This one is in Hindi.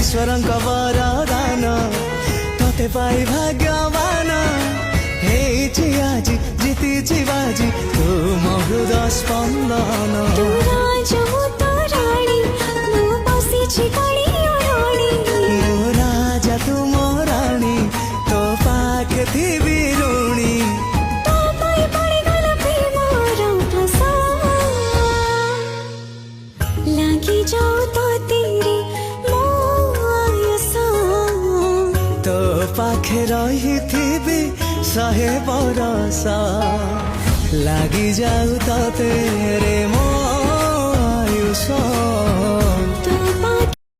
ईश्वरको वरदान तते पाई भाग्यवान हेछि आज जितिछि बाजी तू मो हृदय स्पन्दन तू राजा मु तो रानी मु बसिछि कणी ओढणी मो राजा तू मो रानी तो पाखे थिबी ऋणी तो पाई पड़ी गल प्रेमर फसा लागी जाऊ तो तेरी मो आयसा तो पाखे रही थिबी सहे बरसा लागी जाऊ तो तेरे मो आयुष